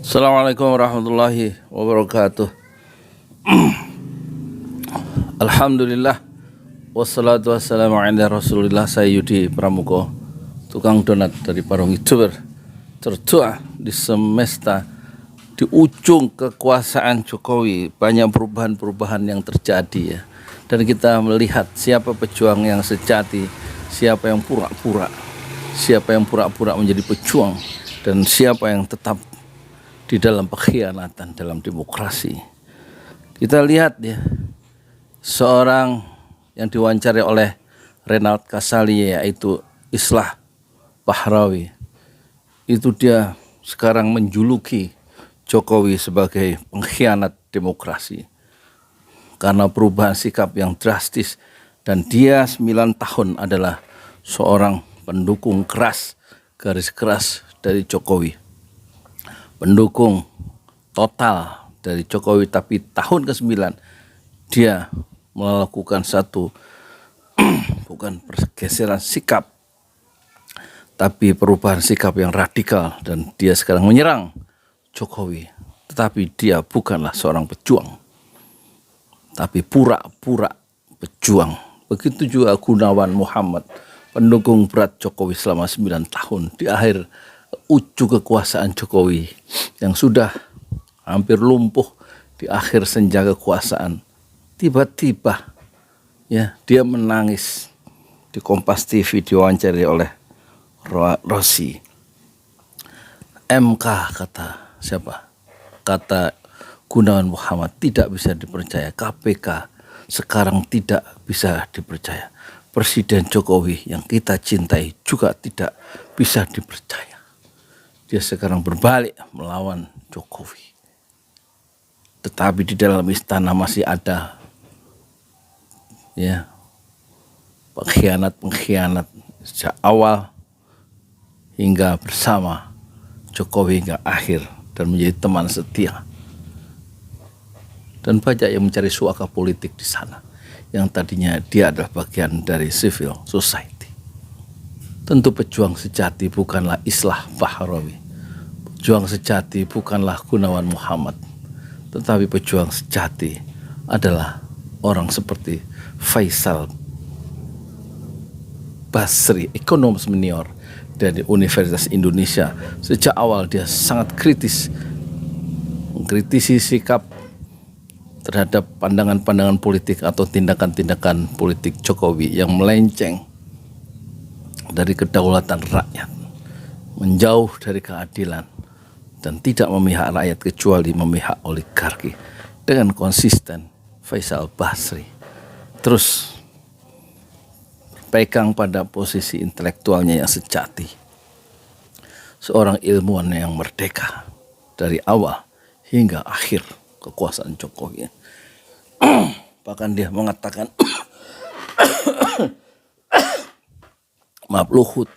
Assalamualaikum warahmatullahi wabarakatuh. Alhamdulillah wassalatu wassalamu ala Rasulillah Sayyidi Pramuko, tukang donat dari Parung YouTuber tertua di semesta. Di ujung kekuasaan Jokowi banyak perubahan-perubahan yang terjadi ya. Dan kita melihat siapa pejuang yang sejati, siapa yang pura-pura, siapa yang pura-pura menjadi pejuang, dan siapa yang tetap di dalam pengkhianatan dalam demokrasi. Kita lihat ya, seorang yang diwawancari oleh Renald Kasali, yaitu Islah Bahrawi, itu dia sekarang menjuluki Jokowi sebagai pengkhianat demokrasi karena perubahan sikap yang drastis, dan dia 9 tahun adalah seorang pendukung keras, garis keras dari Jokowi, pendukung total dari Jokowi. Tapi tahun ke-9 dia melakukan satu bukan pergeseran sikap, tapi perubahan sikap yang radikal, dan dia sekarang menyerang Jokowi. Tetapi dia bukanlah seorang pejuang, tapi pura-pura pejuang. Begitu juga Gunawan Muhammad, pendukung berat Jokowi selama 9 tahun. Di akhir ujung kekuasaan Jokowi yang sudah hampir lumpuh di akhir senja kekuasaan, tiba-tiba ya dia menangis di Kompas TV, diwawancari oleh Rosi. MK, kata siapa? Kata Gunawan Muhammad, tidak bisa dipercaya. KPK sekarang tidak bisa dipercaya. Presiden Jokowi yang kita cintai juga tidak bisa dipercaya. Dia sekarang berbalik melawan Jokowi. Tetapi di dalam istana masih ada ya pengkhianat-pengkhianat sejak awal hingga bersama Jokowi hingga akhir, dan menjadi teman setia. Dan banyak yang mencari suaka politik di sana, yang tadinya dia adalah bagian dari civil society. Tentu pejuang sejati bukanlah Islah Bahrawi, pejuang sejati bukanlah Gunawan Muhammad, tetapi pejuang sejati adalah orang seperti Faisal Basri, ekonom senior dari Universitas Indonesia. Sejak awal dia sangat kritis, mengkritisi sikap terhadap pandangan-pandangan politik atau tindakan-tindakan politik Jokowi yang melenceng dari kedaulatan rakyat, menjauh dari keadilan, dan tidak memihak rakyat kecuali memihak oligarki. Dengan konsisten Faisal Basri terus pegang pada posisi intelektualnya yang sejati, seorang ilmuwan yang merdeka dari awal hingga akhir kekuasaan Jokowi. Bahkan dia mengatakan maaf, Luhut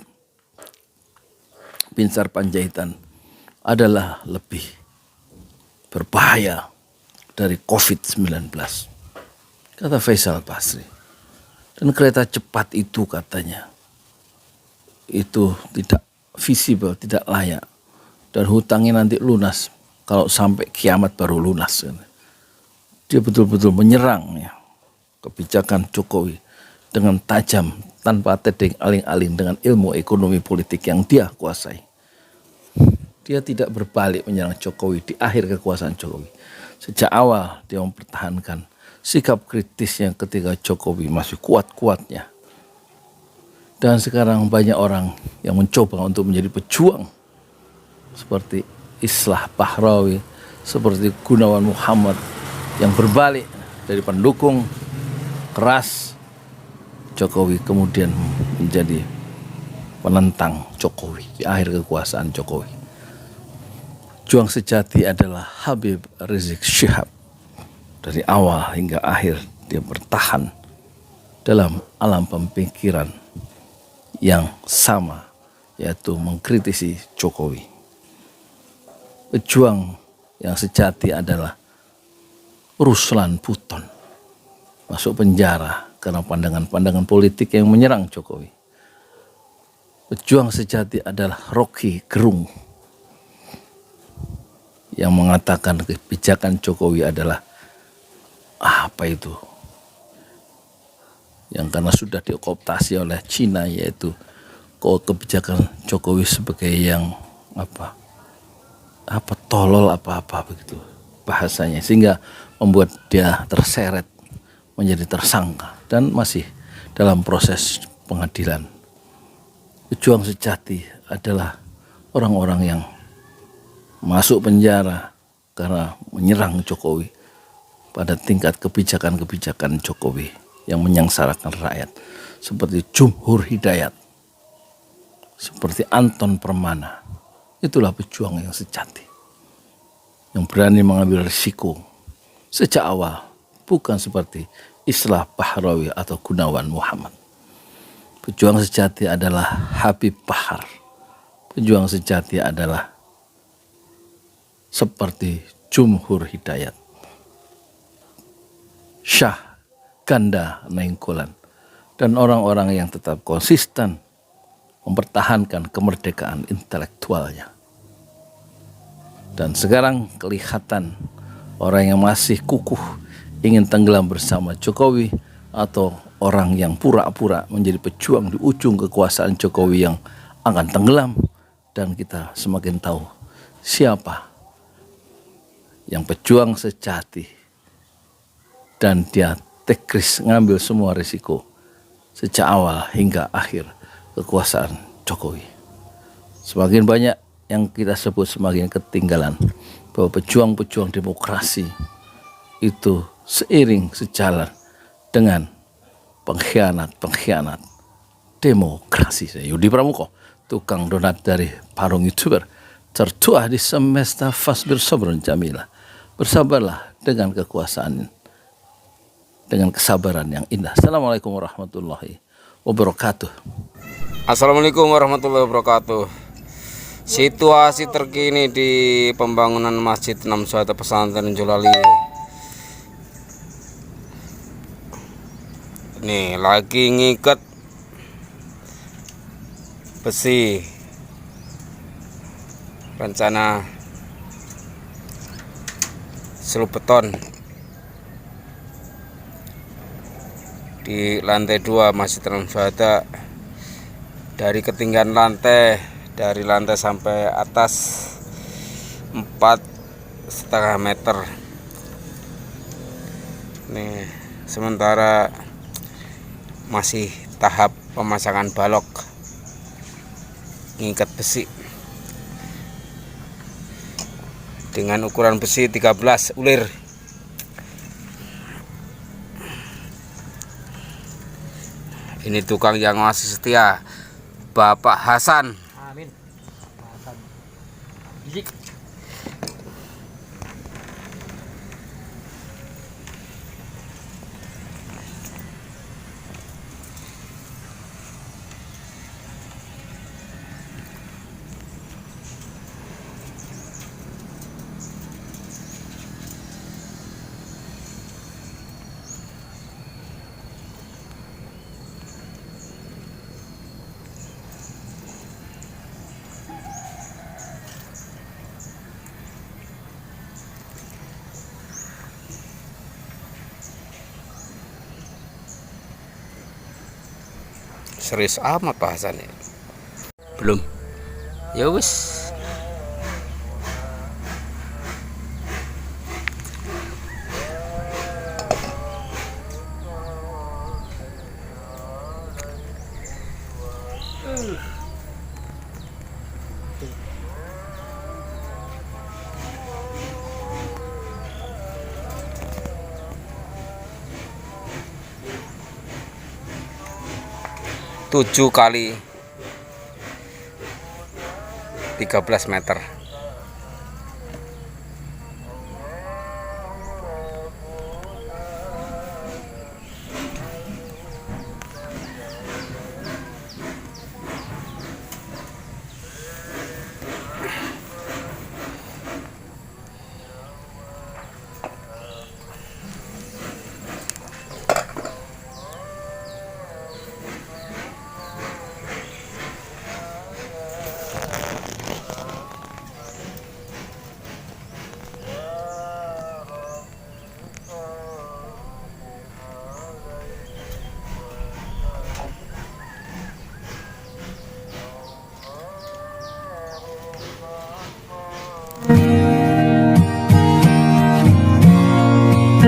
Binsar Panjaitan adalah lebih berbahaya dari COVID-19, kata Faisal Basri. Dan kereta cepat itu katanya itu tidak visible, tidak layak, dan hutangnya nanti lunas kalau sampai kiamat baru lunas. Dia betul-betul menyerang ya kebijakan Jokowi dengan tajam, tanpa tedeng aling-aling, dengan ilmu ekonomi politik yang dia kuasai. Dia tidak berbalik menyerang Jokowi di akhir kekuasaan Jokowi. Sejak awal dia mempertahankan sikap kritisnya ketika Jokowi masih kuat-kuatnya. Dan sekarang banyak orang yang mencoba untuk menjadi pejuang seperti Islah Bahrawi, seperti Gunawan Muhammad, yang berbalik dari pendukung keras Jokowi kemudian menjadi penentang Jokowi di akhir kekuasaan Jokowi. Juang sejati adalah Habib Rizik Syihab. Dari awal hingga akhir dia bertahan dalam alam pemikiran yang sama, yaitu mengkritisi Jokowi. Pejuang yang sejati adalah Ruslan Buton, masuk penjara karena pandangan-pandangan politik yang menyerang Jokowi. Pejuang sejati adalah Rocky Gerung, yang mengatakan kebijakan Jokowi adalah apa itu? Yang karena sudah dikooptasi oleh Cina, yaitu kebijakan Jokowi sebagai yang apa tolol apa begitu bahasanya, sehingga membuat dia terseret menjadi tersangka dan masih dalam proses pengadilan. Pejuang sejati adalah orang-orang yang masuk penjara karena menyerang Jokowi pada tingkat kebijakan-kebijakan Jokowi yang menyengsarakan rakyat, seperti Jumhur Hidayat, seperti Anton Permana. Itulah pejuang yang sejati, yang berani mengambil risiko sejak awal, bukan seperti Islah Bahrawi atau Gunawan Muhammad. Pejuang sejati adalah Habib Bahar. Pejuang sejati adalah seperti Jumhur Hidayat, Syah Ganda Nainggolan, dan orang-orang yang tetap konsisten mempertahankan kemerdekaan intelektualnya. Dan sekarang kelihatan orang yang masih kukuh ingin tenggelam bersama Jokowi, atau orang yang pura-pura menjadi pejuang di ujung kekuasaan Jokowi yang akan tenggelam. Dan kita semakin tahu siapa yang pejuang sejati dan dia tekris ngambil semua risiko sejak awal hingga akhir kekuasaan Jokowi. Semakin banyak yang kita sebut semakin ketinggalan, bahwa pejuang-pejuang demokrasi itu seiring sejalan dengan pengkhianat demokrasi. Saya Yudi Pramuko, tukang donat dari Parung YouTuber, tertua di semesta fasbir sabrun jamilah. Bersabarlah dengan kekuasaan, dengan kesabaran yang indah. Assalamualaikum warahmatullahi wabarakatuh. Assalamualaikum warahmatullahi wabarakatuh. Situasi terkini di pembangunan Masjid Enam Syuhada Pesantren Jolali. Nih lagi ngikat besi, rencana selub beton di lantai 2 Masjid Enam Syuhada. Dari ketinggian lantai, dari lantai sampai atas 4,5 meter. Nih sementara masih tahap pemasangan balok ngikat besi dengan ukuran besi 13 ulir. Ini tukang yang masih setia, Bapak Hasan. Amin. Hasan. Serius amat Pak Hasan ya? Belum. Ya wis. Tujuh kali 13 meter.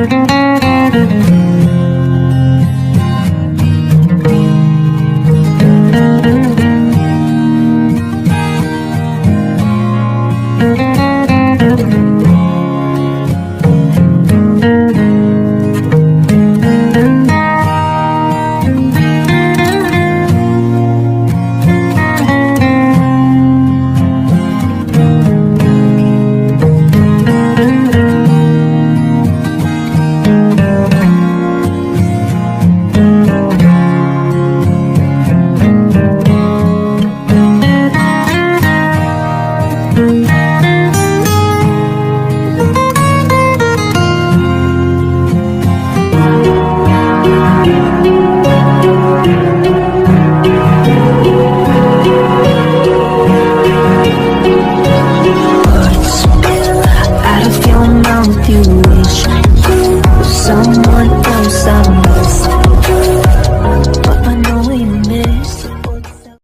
Wabarakatuh.